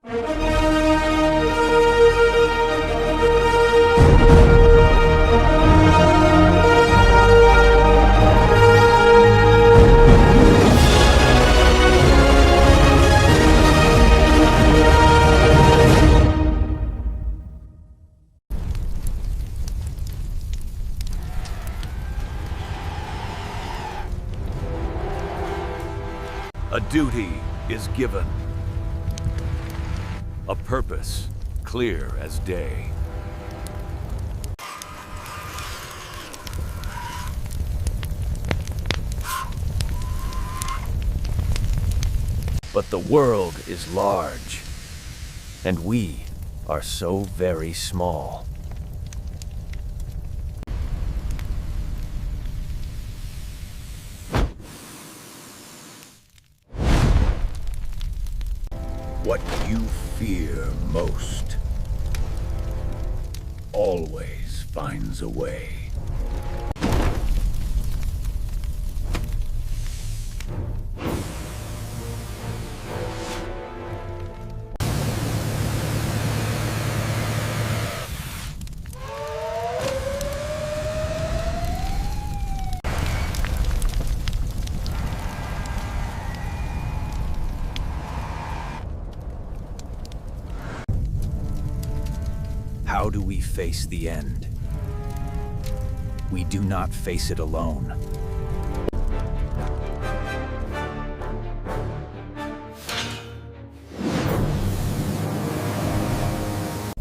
A duty is given. A purpose clear as day. But the world is large, and we are so very small. What you fear most always finds a way. How do we face the end? We do not face it alone.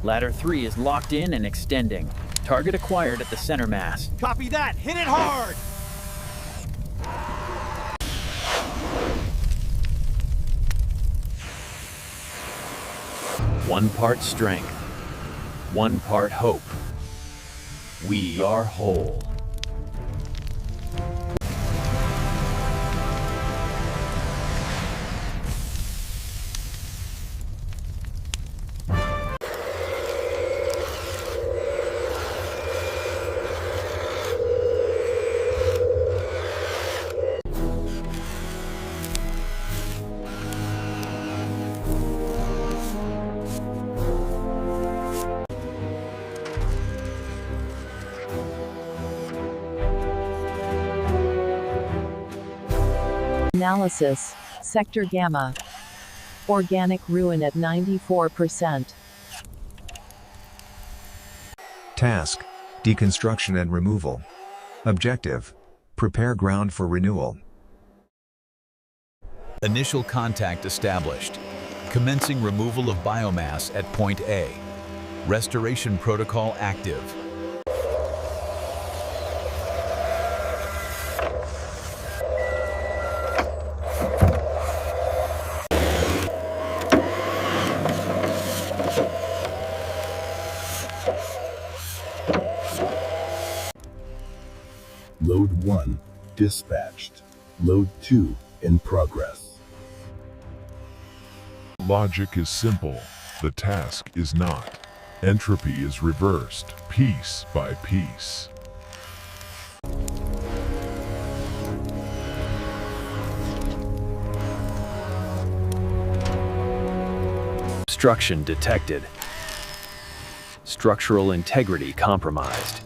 Ladder 3 is locked in and extending. Target acquired at the center mast. Copy that! Hit it hard! One part strength, one part hope. We are whole. Analysis. Sector Gamma. Organic ruin at 94%. Task: deconstruction and removal. Objective: prepare ground for renewal. Initial contact established. Commencing removal of biomass at point A. Restoration protocol active. Load 1 dispatched. Load 2 in progress. Logic is simple. The task is not. Entropy is reversed, piece by piece. Obstruction detected. Structural integrity compromised.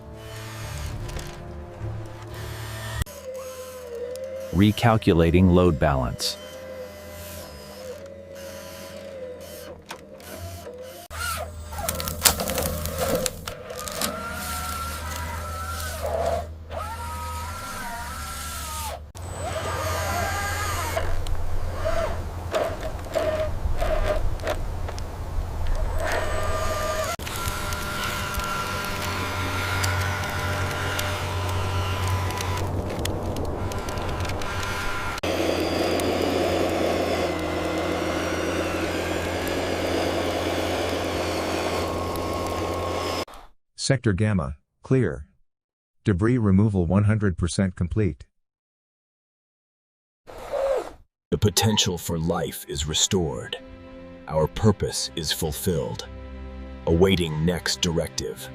Recalculating load balance. Sector Gamma, clear. Debris removal 100% complete. The potential for life is restored. Our purpose is fulfilled. Awaiting next directive.